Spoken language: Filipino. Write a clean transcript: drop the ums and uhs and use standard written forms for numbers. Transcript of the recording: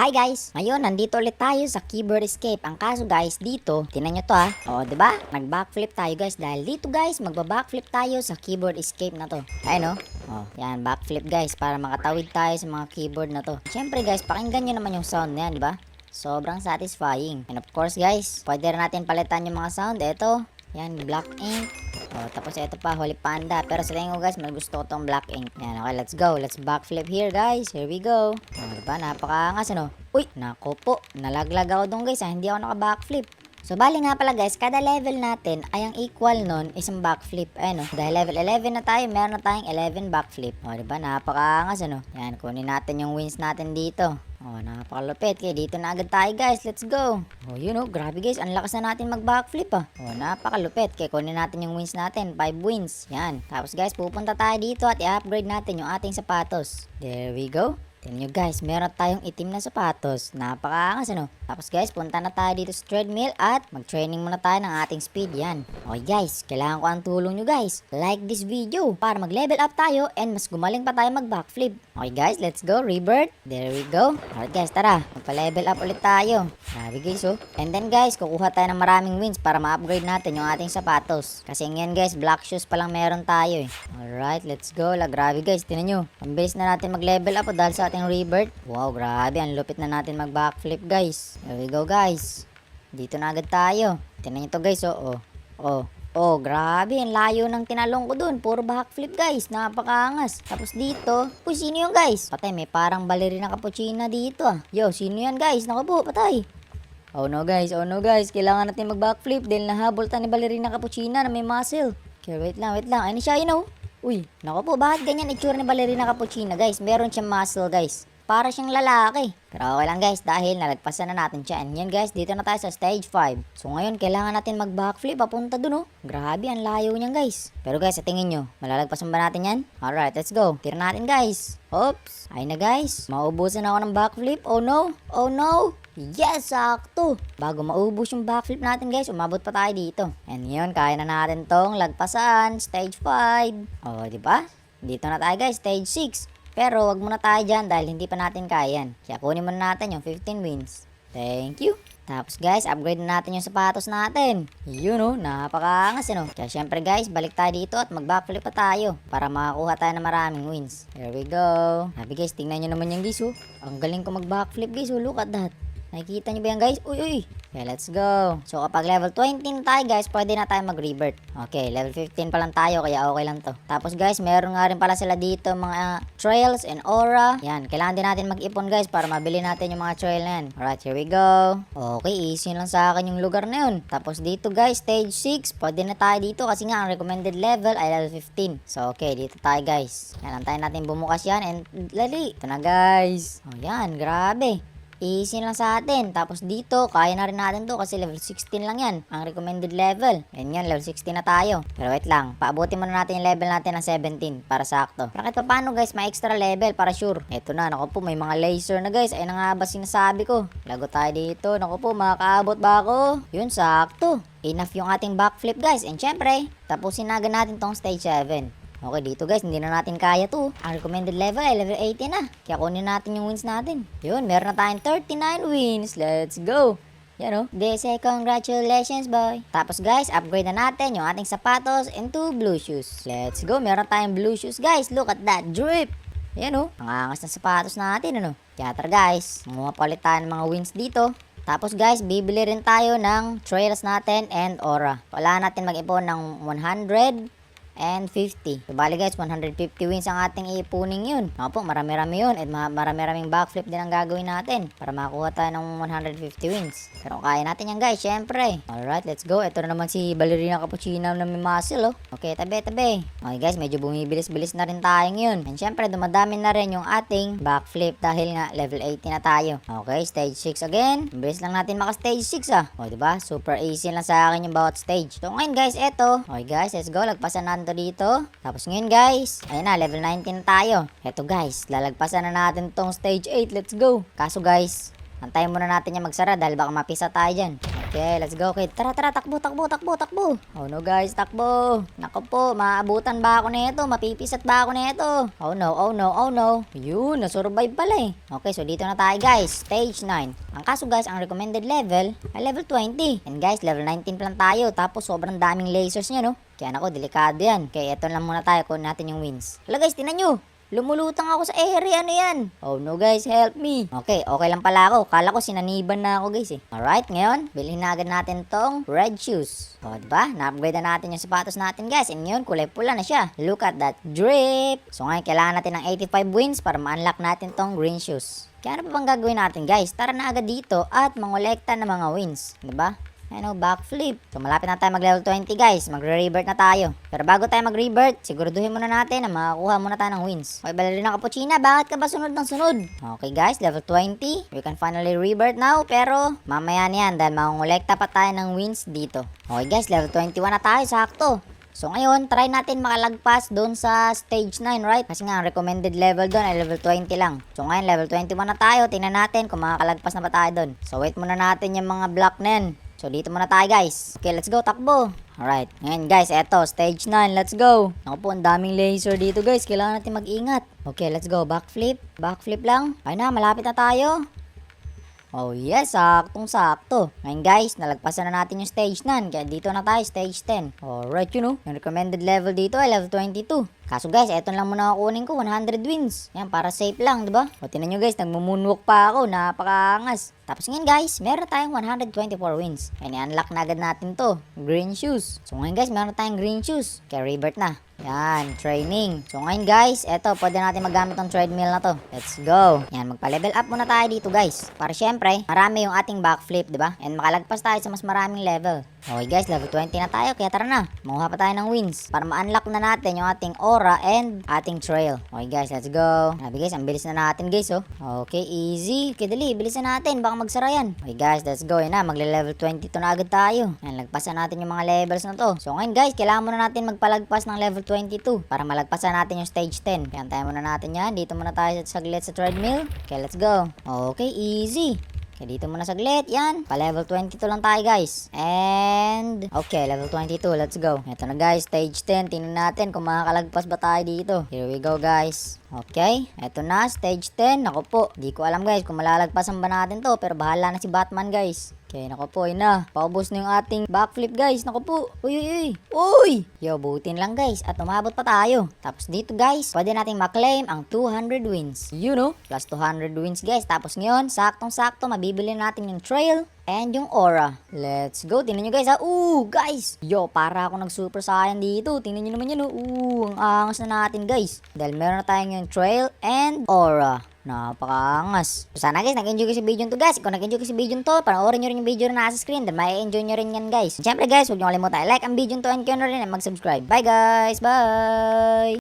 Hi guys! Ngayon, nandito ulit tayo sa keyboard escape. Ang kaso guys, dito, tinan nyo to ha. O, diba? Nag-backflip tayo guys. Dahil dito guys, magba-backflip tayo sa keyboard escape na to. Ayun o. O, yan, backflip guys. Para makatawid tayo sa mga keyboard na to. Siyempre guys, pakinggan nyo naman yung sound na yan, diba? Sobrang satisfying. And of course guys, pwede rin natin palitan yung mga sound. Ito, yan, black ink. O, tapos ito pa, Holy Panda. Pero sa tingin ko guys, mas gusto ko tong black ink. Yan, okay, let's go. Let's backflip here guys. Here we go. O, diba? Napakaangas, ano? Uy, nako po. Nalaglag ako dun guys, ha? Hindi ako naka-backflip. So, bali nga pala guys, kada level natin ay ang equal nun isang backflip. Ayun, dahil level 11 na tayo, meron na tayong 11 backflip. O, diba? Napakaangas, ano? Yan, kunin natin yung wins natin dito. Oh, napakalupit. Kaya dito na agad tayo guys. Let's go. Oh, you know, grabe guys. Ang lakas na natin mag-backflip ah. Oh, napakalupit. Kaya kunin natin yung wins natin. 5 wins. Yan. Tapos guys, pupunta tayo dito at i-upgrade natin yung ating sapatos. There we go. Tignan nyo guys, meron tayong itim na sapatos. Napakaangas ano. Tapos guys, punta na tayo dito sa treadmill at mag-training muna tayo ng ating speed. Yan. Okay guys, kailangan ko ang tulong nyo guys. Like this video para mag-level up tayo and mas gumaling pa tayo mag-backflip. Okay guys, let's go. Rebirth. There we go. Alright guys, tara. Magpa-level up ulit tayo. Grabe guys oh. And then guys, kukuha tayo ng maraming wins para ma-upgrade natin yung ating sapatos. Kasi ngayon guys, black shoes pa lang meron tayo eh. Alright, let's go. Grabe guys, tinan nyo. Ang bilis na natin mag-level up dahil sa ating rebirth. Wow, grabe. Ang lupit na natin mag-backflip guys. There we go guys. Dito na agad tayo. Tinan nyo to guys oh. Oh, grabe. Ang layo ng tinalong ko dun. Puro backflip guys. Napakaangas. Tapos dito. Uy, sino yun guys? Patay, may parang ballerina cappuccina dito ah. Yo, sino yan guys? Naku po, patay. Oh no guys. Kailangan natin mag-backflip dahil nahabol tayo ni ballerina cappuccina na may muscle. Okay, wait lang. Ayun siya, you know. Uy, naku po, bakit ganyan itsura ni ballerina cappuccina guys? Meron siyang muscle guys. Para siyang lalaki. Pero okay lang guys, dahil nalagpasan na natin siya. And yan guys, dito na tayo sa stage 5. So ngayon, kailangan natin mag-backflip papunta dun oh. Grabe, ang layo niyan guys. Pero guys, sa tingin nyo, malalagpasan ba natin yan? Alright, let's go. Tira natin guys. Oops, ayun na guys. Maubusan ako ng backflip. Oh no. Yes, sakto. Bago maubos yung backflip natin guys, umabot pa tayo dito. And yun, kaya na natin tong lagpasan. Stage 5. Oh, diba? Dito na tayo guys, stage 6. Pero wag muna tayo dyan dahil hindi pa natin kaya yan. Kaya kunin muna natin yung 15 wins. Thank you. Tapos guys, upgrade na natin yung sapatos natin. Yun oh, napakaangas yun oh. Kaya syempre guys, balik tayo dito at mag-backflip pa tayo para makakuha tayo ng maraming wins. Here we go. Happy guys, tingnan nyo naman yung guys oh. Ang galing ko mag-backflip guys oh, look at that. Nakikita nyo ba yan guys? Uy. Okay, let's go. So kapag level 20 na tayo guys, pwede na tayo mag-rebirth. Okay, level 15 pa lang tayo, kaya okay lang to. Tapos guys, meron nga rin pala sila dito mga trails and aura. Yan, kailangan din natin mag-ipon guys para mabili natin yung mga trail na yan. Alright, here we go. Okay, easy lang sa akin yung lugar na yun. Tapos dito guys, stage 6. Pwede na tayo dito kasi nga ang recommended level ay level 15. So okay, dito tayo guys. Yan, antayin natin bumukas yan and lali. Ito na guys. Oh yan, grabe. Easy lang sa atin. Tapos dito, kaya na rin natin to kasi level 16 lang yan. Ang recommended level. Yan, level 16 na tayo. Pero wait lang, paabutin muna natin yung level natin ng 17 para sakto. Pero kahit pa paano guys, may extra level para sure. Eto na, naku po, may mga laser na guys. Ay na nga ba sinasabi ko? Lago tayo dito. Naku po, makakaabot ba ako? Yun, sakto. Enough yung ating backflip guys. And syempre, tapusin na agad natin tong stage 7. Okay, dito guys, hindi na natin kaya to. Ang recommended level ay level 80 na. Kaya kunin natin yung wins natin. Yun, meron na tayong 39 wins. Let's go. Yan o. Dese, congratulations boy. Tapos guys, upgrade na natin yung ating sapatos into blue shoes. Let's go. Meron tayong blue shoes guys. Look at that drip. Yan o. Ang angas ng sapatos natin ano. Kaya tara guys, mapalit tayo ng mga wins dito. Tapos guys, bibili rin tayo ng trails natin and aura. Wala natin mag-ipon ng 100 and 50. So, bali guys, 150 wins ang ating iipuning yun. Ako po, marami-rami yun. At marami-raming backflip din ang gagawin natin para makakuha tayo ng 150 wins. Pero kaya natin yan guys, syempre. Alright, let's go. Ito na naman si ballerina cappuccina na may muscle oh. Okay, tabi. Okay guys, medyo bumibilis-bilis na rin tayo ngayon. And syempre, dumadami na rin yung ating backflip dahil nga level 80 na tayo. Okay, stage 6 again. Bilis lang natin maka-stage 6 ah. O, diba? Super easy lang sa akin yung bawat stage. So ngayon guys, eto. Okay guys, let's go. Lagpasan natin dito. Tapos ngayon guys, ayun na, level 19 na tayo. Eto guys, lalagpasan na natin tong stage 8. Let's go. Kaso guys, antayin muna natin yung magsara dahil baka mapisa tayo dyan. Okay, let's go, kid. Tara, takbo. Oh no, guys, takbo. Nako po, maabutan ba ako nito? Mapipisat ba ako nito? Oh no. Yun, nasurvive pala eh. Okay, so dito na tayo, guys. Stage 9. Ang kaso, guys, ang recommended level ay level 20. And guys, level 19 pa lang tayo. Tapos sobrang daming lasers niya, no? Kaya nako, delikado yan. Kaya eto lang muna tayo, kunin natin yung wins. Hala, guys, tinan nyo. Lumulutang ako sa area, ano yan? Oh no, guys, help me. Okay lang pala ako. Kala ko sinaniban na ako, guys eh. Alright, ngayon, bilhin na agad natin tong red shoes. O, diba? Na-upgrade na natin yung sapatos natin, guys. And ngayon, kulay pula na siya. Look at that drip. So ngayon, kailangan natin ng 85 wins para ma-unlock natin tong green shoes. Kaya ano pa bang gagawin natin, guys? Tara na agad dito at mangolekta ng mga wins. Diba? Ano, backflip. So, malapit na tayo mag-level 20, guys. Magre-revert na tayo. Pero bago tayo mag-revert, siguraduhin muna natin na makakuha muna tayo ng wins. Okay, Ballerina Cappuccina, bakit ka ba sunod ng sunod? Okay, guys, level 20. We can finally revert now, pero mamaya niyan dahil mangungulekta pa tayo ng wins dito. Okay, guys, level 21 na tayo, sakto. So ngayon, try natin makalagpas doon sa stage 9, right? Kasi nga, ang recommended level doon ay level 20 lang. So ngayon, level 21 na tayo. Tingnan natin kung makakalagpas na ba tayo doon. So wait muna natin yung mga block na yan. So dito muna tayo, guys. Okay, let's go, takbo. Alright, ngayon guys, eto, stage 9, let's go. Ako po, ang daming laser dito, guys. Kailangan natin mag-ingat. Okay, let's go, backflip. Backflip lang. Ay na, malapit na tayo. Oh yes, saktong-sakto. Ngayon guys, nalagpasan na natin yung stage 9. Kaya dito na tayo, stage 10. Alright, you know, yung recommended level dito ay level 22. Kaso guys, eto lang muna kukunin ko, 100 wins. Yan, para safe lang, diba? O tinan nyo guys, nagmumoonwalk pa ako, napakaangas. Tapos ngayon guys, meron tayong 124 wins. And i-unlock na agad natin to, green shoes. So ngayon guys, meron tayong green shoes. Kaya revert na. Yan, training. So ngayon guys, eto, pwede natin magamit ng treadmill na to. Let's go. Yan, magpa-level up muna tayo dito guys. Para syempre, marami yung ating backflip, diba? And makalagpas tayo sa mas maraming level. Okay guys, level 20 na tayo, kaya tara na. Makuha pa tayo ng wins para ma-unlock na natin yung ating aura and ating trail. Okay guys, let's go. Sabi guys, ang bilis na natin guys, oh. Okay, easy. Okay, dali, bilisan natin, baka magsara yan. Okay guys, let's go. Yan na, magle-level 22 na agad tayo. Yan, lagpasan natin yung mga levels na to. So ngayon guys, kailangan muna natin magpalagpas ng level 22 para malagpasan natin yung stage 10. Kaya tayo muna natin yan. Dito muna tayo saglit sa treadmill. Okay, let's go. Okay, easy. Okay, dito muna saglit. Yan. Pa-level 22 lang tayo, guys. And, okay, level 22. Let's go. Ito na, guys. Stage 10. Tingnan natin kung makakalagpas ba tayo dito. Here we go, guys. Okay, ito na. Stage 10. Naku po. Di ko alam, guys, kung malalagpasan ba natin to. Pero bahala na si Batman, guys. Okay, naku po, yun na. Paubos na yung ating backflip, guys. Naku po. Uy! Yo, butin lang, guys. At umabot pa tayo. Tapos dito, guys, pwede nating maklaim ang 200 wins. You know, plus 200 wins, guys. Tapos ngayon, saktong-sakto, mabibili natin yung trail and yung aura. Let's go. Tingnan nyo, guys, ha. Guys. Yo, para ako nag-super saiyan dito. Tingnan nyo naman yan, ang angas na natin, guys. Dahil meron na tayong yung trail and aura. Napakaangas. So, sana guys, nag-enjoy kayo sa video to, guys. Kung nag-enjoy kayo sa video to, panoorin nyo rin yung video na nasa screen. Dahil may-enjoy nyo rin yan, guys. Siyempre guys, huwag nyo kalimutan i-like ang video to and kaya na rin at mag-subscribe. Bye guys! Bye!